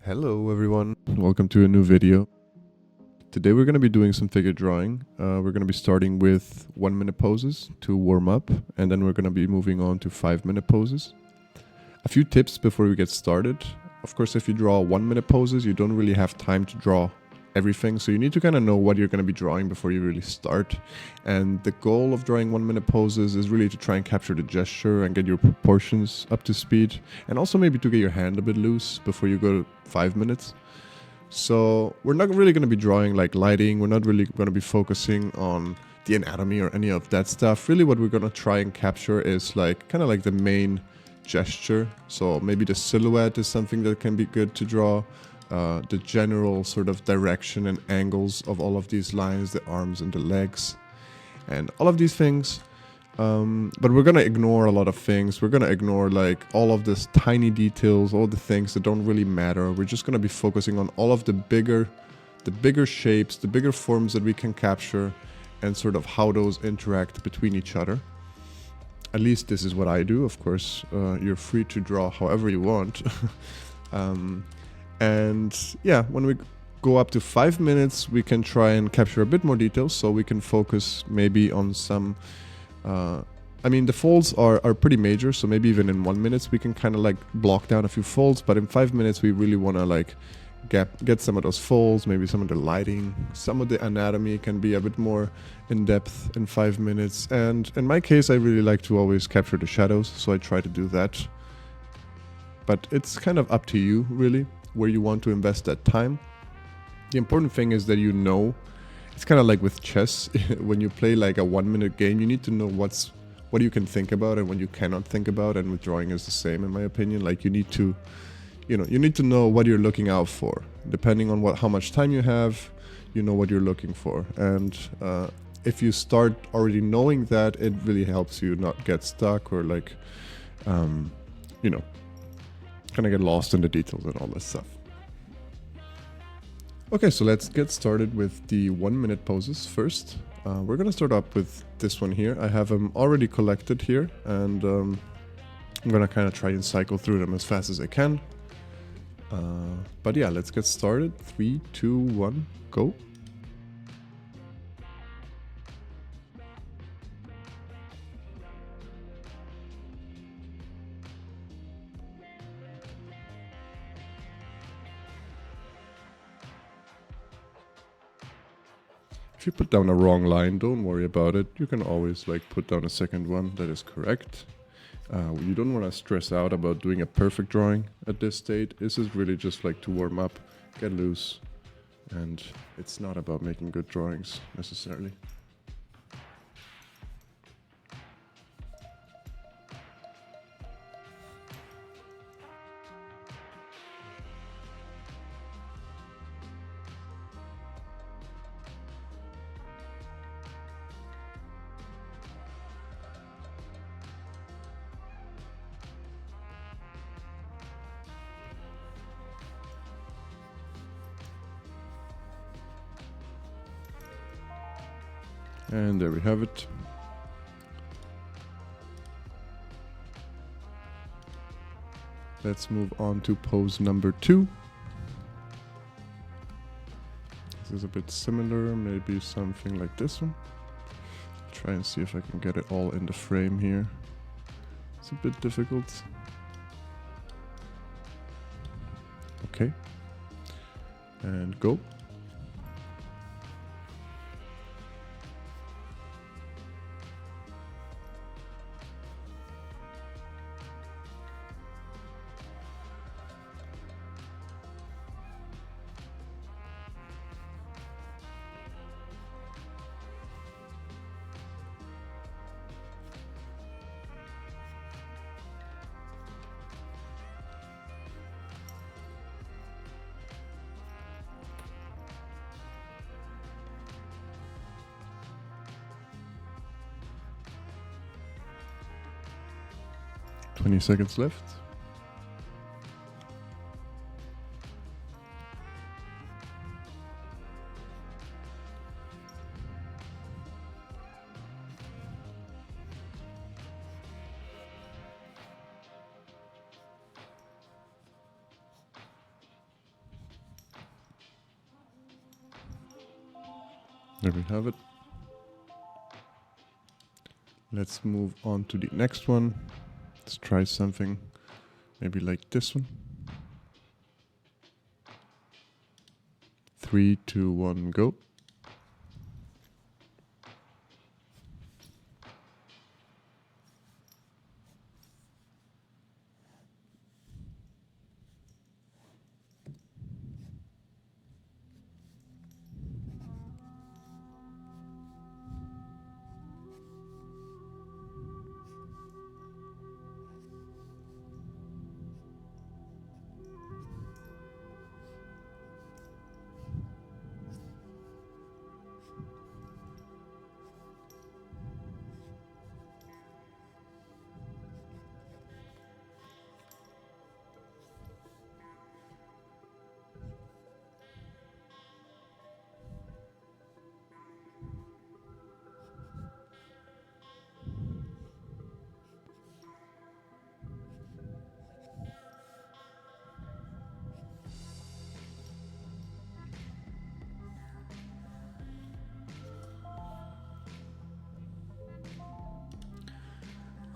Hello everyone, welcome to a new video. Today we're going to be doing some figure drawing. We're going to be starting with 1-minute poses to warm up, and then we're going to be moving on to 5-minute poses. A few tips before we get started. Of course, if you draw 1-minute poses, you don't really have time to draw everything, so you need to kind of know what you're going to be drawing before you really start. And the goal of drawing 1-minute poses is really to try and capture the gesture and get your proportions up to speed, and also maybe to get your hand a bit loose before you go to 5 minutes. So we're not really going to be drawing like lighting, we're not really going to be focusing on the anatomy or any of that stuff. Really what we're going to try and capture is like kind of like the main gesture. So maybe the silhouette is something that can be good to draw. The general sort of direction and angles of all of these lines, the arms and the legs, and all of these things. But we're gonna ignore a lot of things. We're gonna ignore like all of this tiny details, all the things that don't really matter. We're just gonna be focusing on all of the bigger shapes, the bigger forms that we can capture, and sort of how those interact between each other. At least this is what I do. Of course, you're free to draw however you want. And yeah, when we go up to 5 minutes, we can try and capture a bit more details, so we can focus maybe on some I mean, the folds are pretty major, so maybe even in 1 minute we can kind of like block down a few folds, but in 5 minutes we really want to like get some of those folds, maybe some of the lighting, some of the anatomy can be a bit more in depth in 5 minutes. And in my case, I really like to always capture the shadows, so I try to do that. But it's kind of up to you, really, where you want to invest that time. The important thing is that you know. It's kind of like with chess. When you play like a 1-minute game, you need to know what you can think about and what you cannot think about. And with drawing is the same, in my opinion. Like you need to know what you're looking out for. Depending on how much time you have, you know what you're looking for. And if you start already knowing that, it really helps you not get stuck or like, kind of get lost in the details and all this stuff. Okay, so let's get started with the 1-minute poses first. We're gonna start up with this one here. I have them already collected here, and I'm gonna kind of try and cycle through them as fast as I can. But yeah, let's get started. 3, 2, 1, go. If you put down a wrong line, don't worry about it. You can always like put down a second one that is correct. You don't want to stress out about doing a perfect drawing at this state. This is really just like to warm up, get loose, and it's not about making good drawings necessarily. And there we have it. Let's move on to pose number 2. This is a bit similar, maybe something like this one. Try and see if I can get it all in the frame here. It's a bit difficult. Okay. And go. "20 seconds left." There we have it. Let's move on to the next one. Let's try something maybe like this one. 3, 2, 1, go.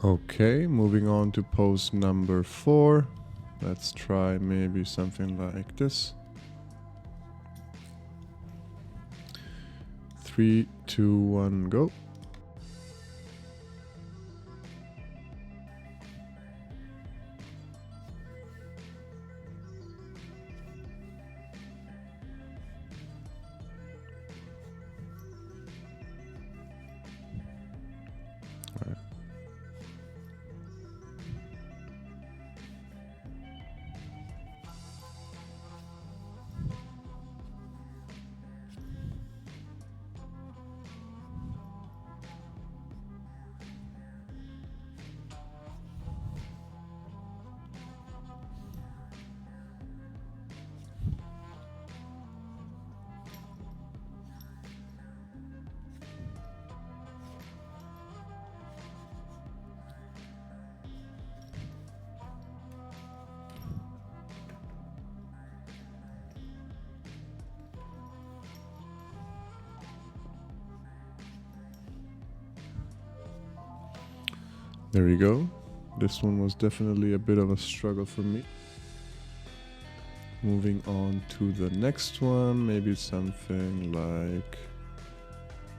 Okay, moving on to pose number 4. Let's try maybe something like this. 3, 2, 1, go. All right. There we go. This one was definitely a bit of a struggle for me. Moving on to the next one, maybe something like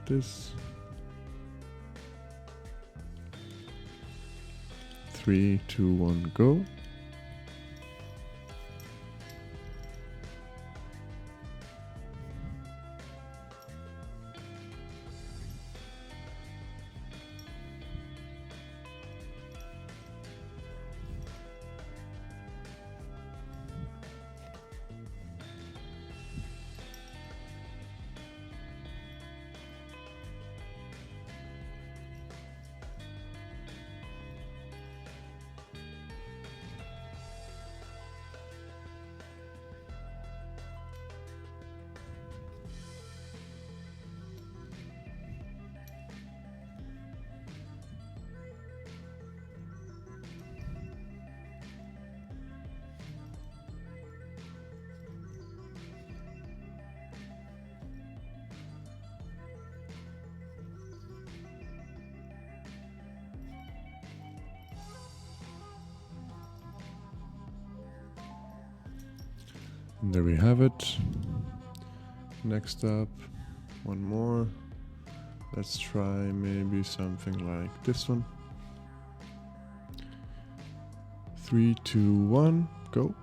this. 3, 2, 1, go. And there we have it. Next up, one more. Let's try maybe something like this one. 3, 2, 1, go.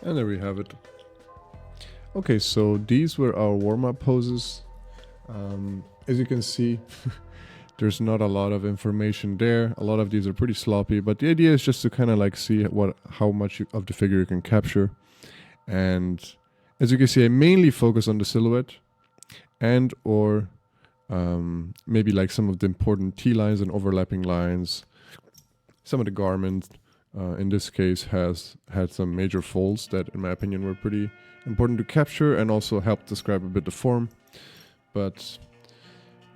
And there we have it. Okay, so these were our warm-up poses. As you can see, there's not a lot of information there. A lot of these are pretty sloppy, but the idea is just to kind of like see how much of the figure you can capture. And as you can see, I mainly focus on the silhouette and or maybe like some of the important T-lines and overlapping lines. Some of the garment, in this case, has had some major folds that, in my opinion, were pretty important to capture and also help describe a bit the form. But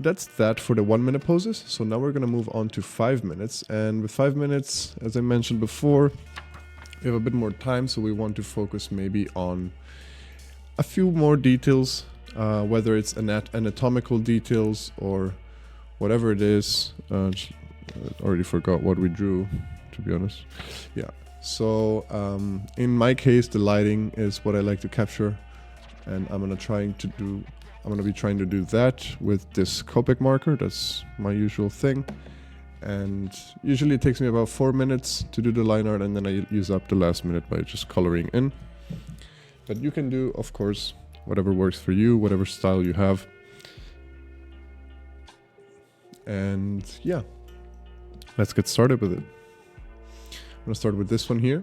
that's that for the 1 minute poses. So now we're going to move on to 5 minutes. And with 5 minutes, as I mentioned before, we have a bit more time, so we want to focus maybe on a few more details, whether it's anatomical details or whatever it is. I already forgot what we drew, to be honest. Yeah. So in my case, the lighting is what I like to capture, and I'm gonna be trying to do that with this Copic marker. That's my usual thing, and usually it takes me about 4 minutes to do the line art, and then I use up the last minute by just coloring in. But you can do, of course, whatever works for you, whatever style you have. And yeah, let's get started with it. I'm gonna start with this one here.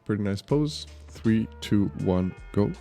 Pretty nice pose. 3, 2, 1, go.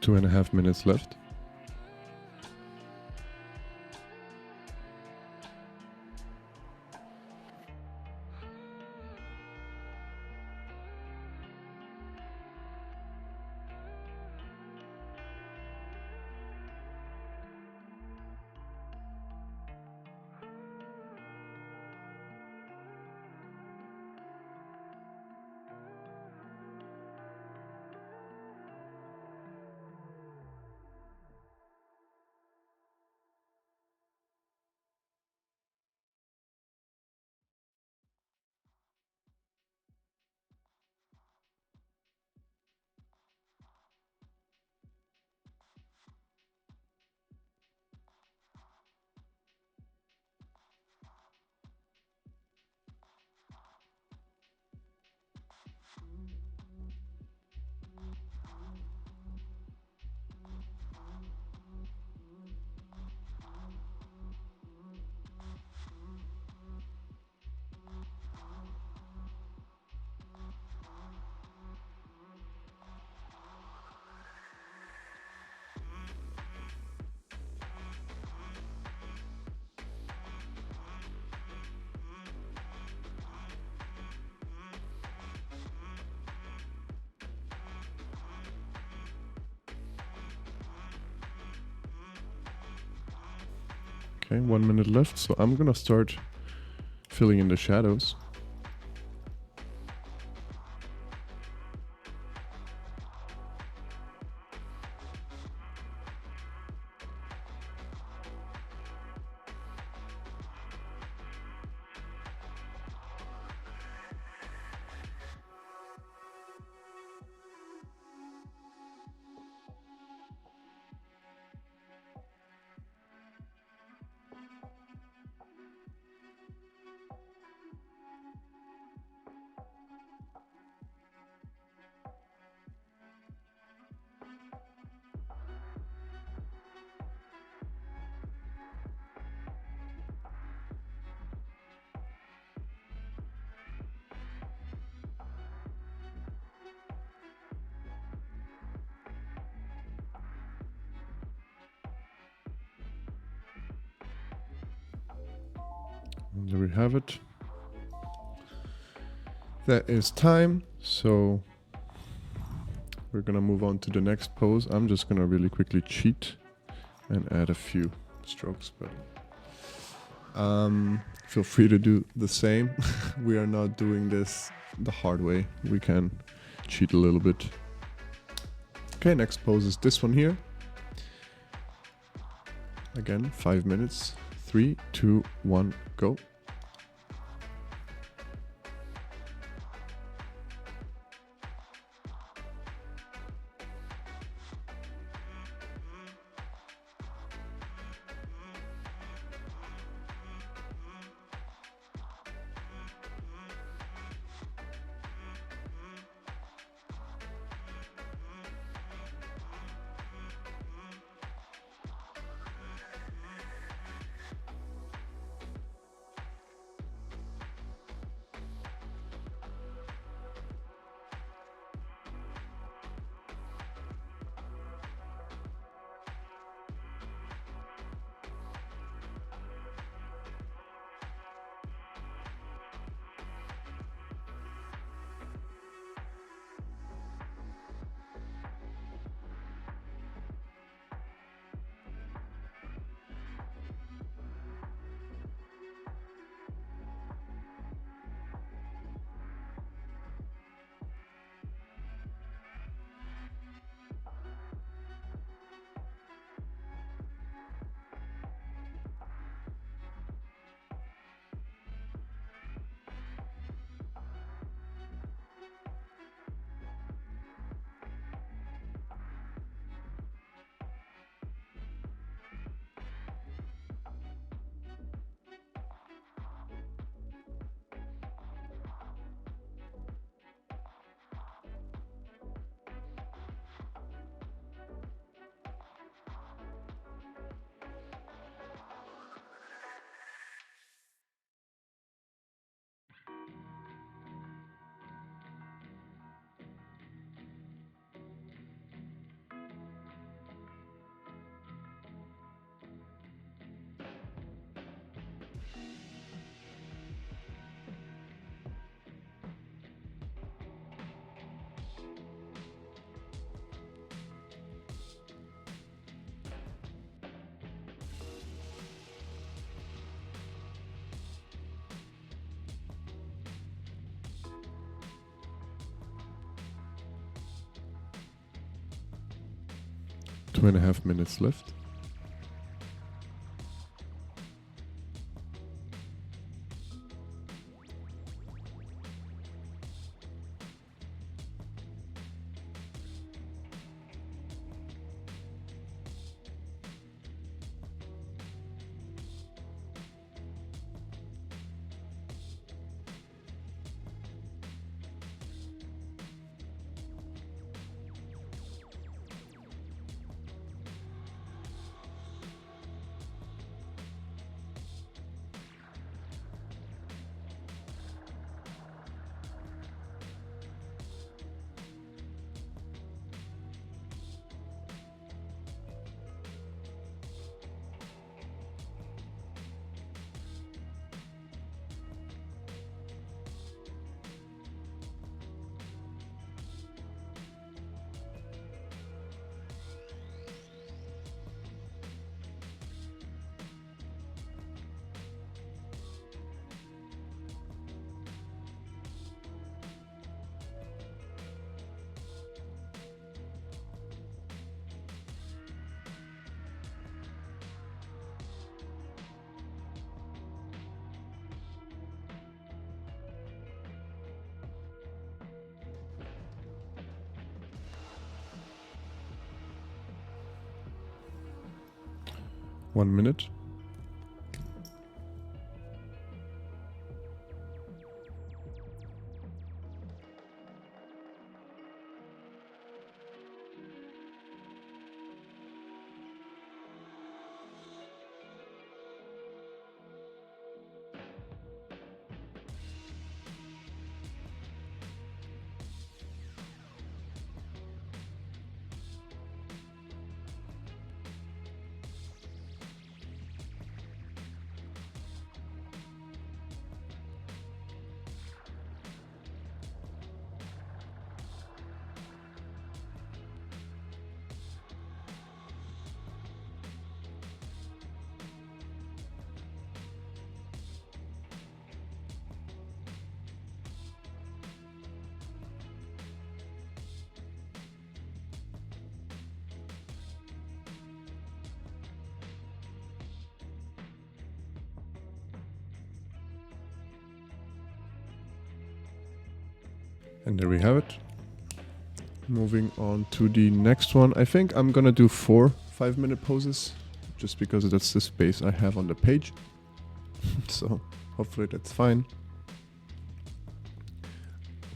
Two and a half minutes left. Okay, 1 minute left. So I'm gonna start filling in the shadows. And there we have it. That is time. So we're gonna move on to the next pose. I'm just gonna really quickly cheat and add a few strokes, but feel free to do the same. We are not doing this the hard way. We can cheat a little bit. Okay, next pose is this one here. Again, 5 minutes. 3, 2, 1, go. Two and a half minutes left. 1 minute. And there we have it. Moving on to the next one. I think I'm gonna do 4 5-minute poses, just because that's the space I have on the page. So hopefully that's fine.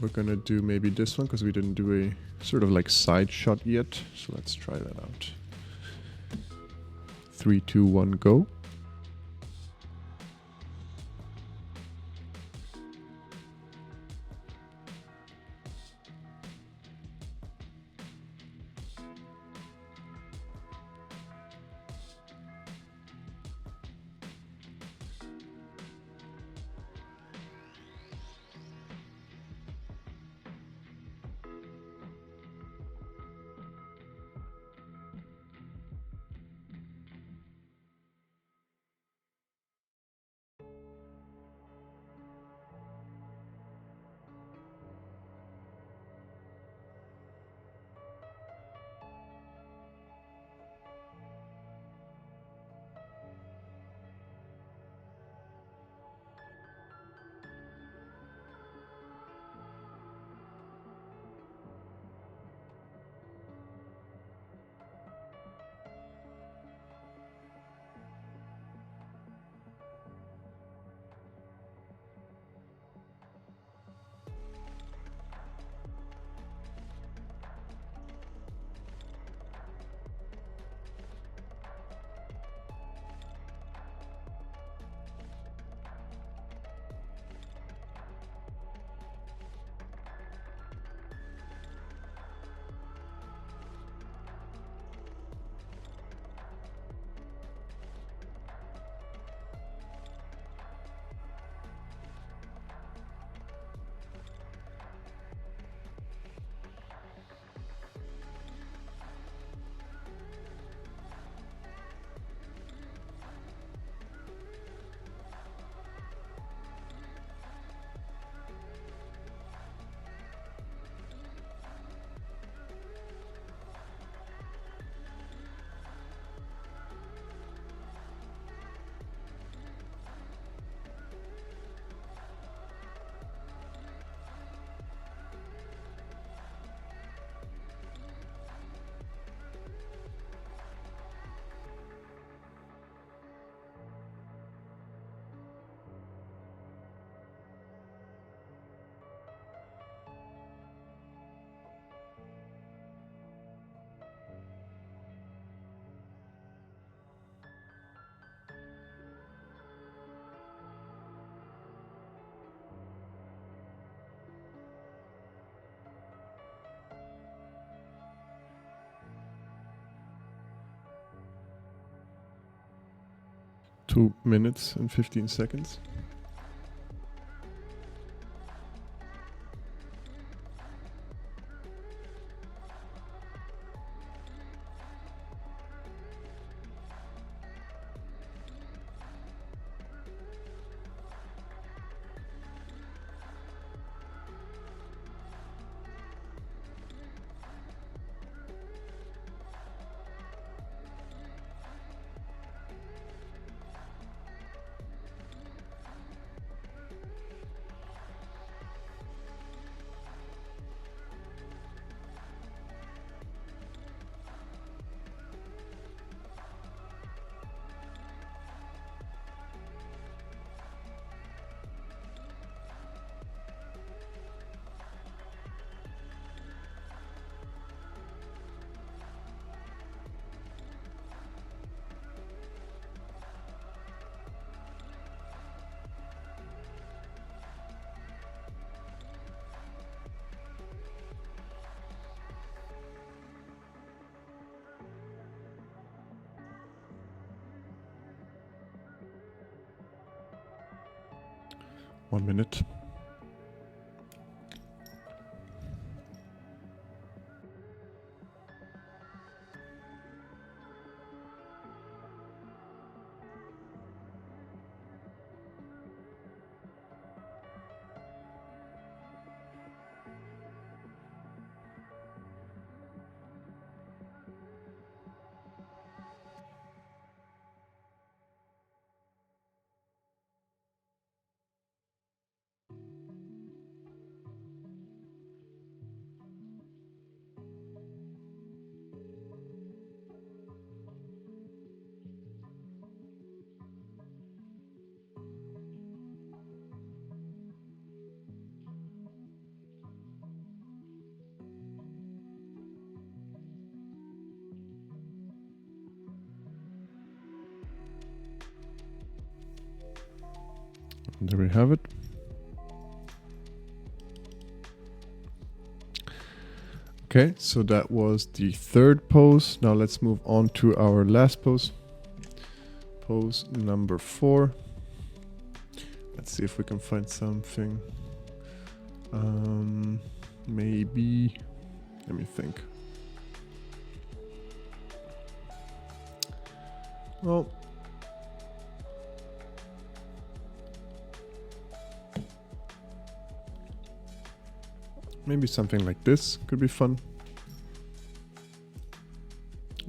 We're gonna do maybe this one because we didn't do a sort of like side shot yet. So let's try that out. 3, 2, 1, go. Two minutes and 15 seconds. 1 minute. There we have it. Okay, so that was the third pose. Now let's move on to our last pose. Pose number 4. Let's see if we can find something. Maybe, let me think. Well, maybe something like this could be fun.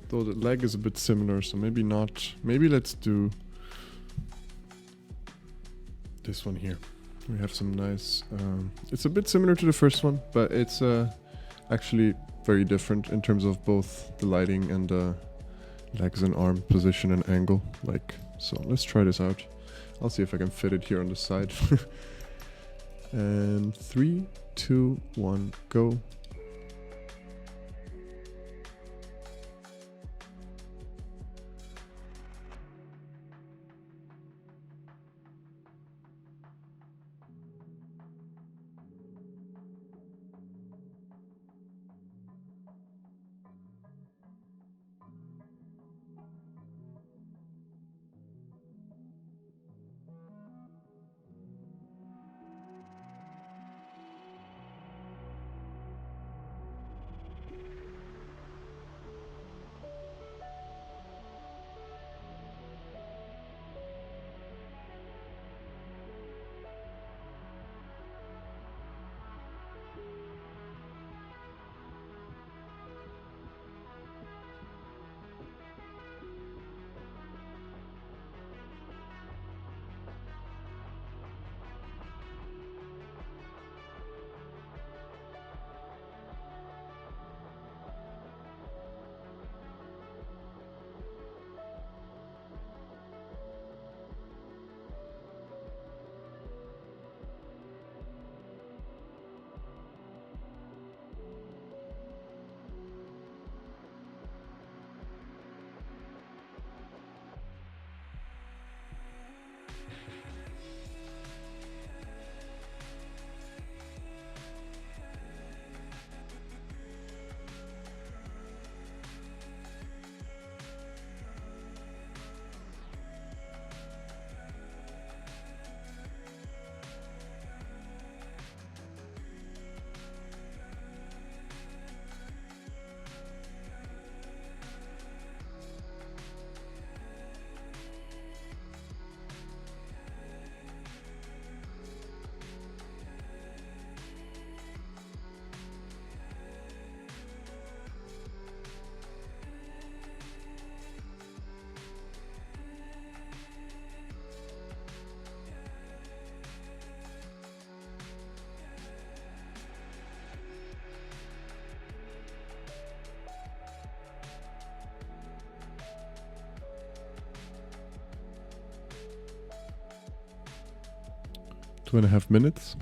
Though the leg is a bit similar, so maybe not. Maybe let's do this one here. We have some nice... it's a bit similar to the first one, but it's actually very different in terms of both the lighting and the legs and arm position and angle. Like, so let's try this out. I'll see if I can fit it here on the side. And 3, 2, 1, go. Two and a half minutes.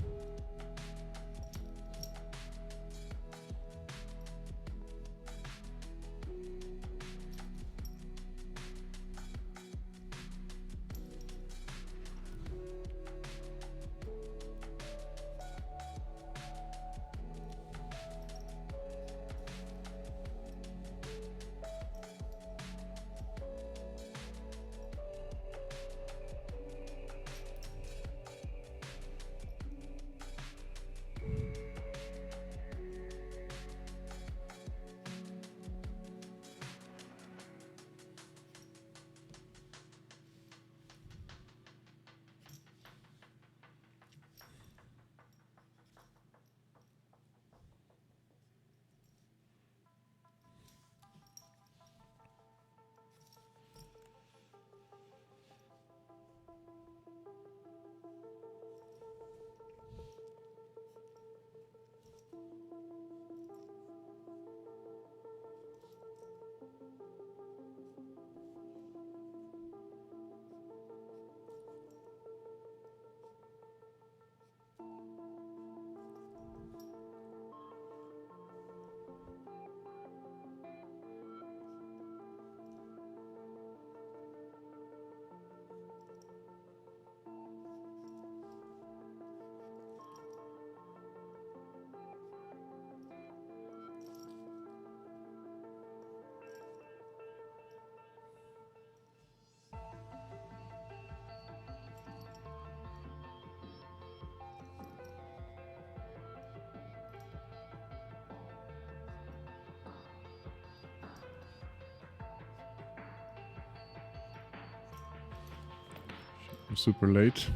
I'm super late.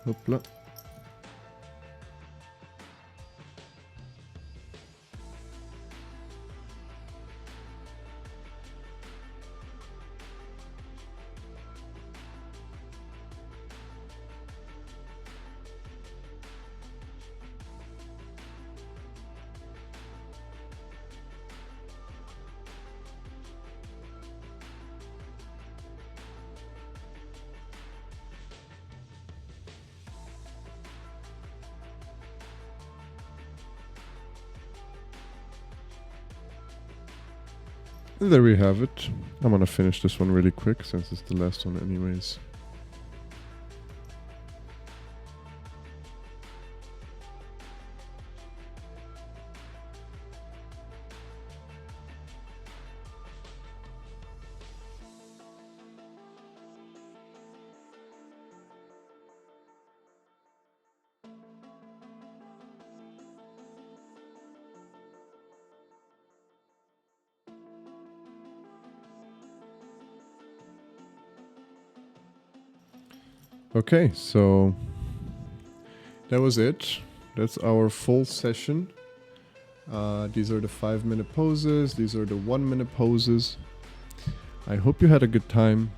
Hopla. And there we have it. I'm gonna finish this one really quick since it's the last one anyways. Okay, so that was it. That's our full session. These are the 5-minute poses. These are the 1-minute poses. I hope you had a good time.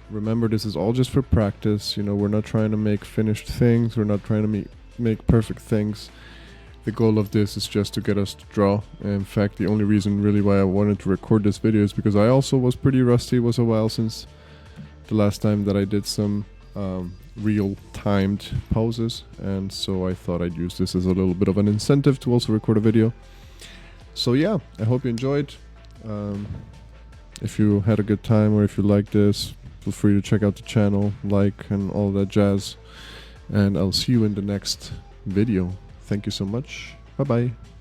Remember, this is all just for practice. You know, we're not trying to make finished things. We're not trying to make perfect things. The goal of this is just to get us to draw. In fact, the only reason really why I wanted to record this video is because I also was pretty rusty. It was a while since the last time that I did some real timed poses, and so I thought I'd use this as a little bit of an incentive to also record a video. So yeah, I hope you enjoyed. If you had a good time or if you like this, feel free to check out the channel, like, and all that jazz, and I'll see you in the next video. Thank you so much. Bye bye.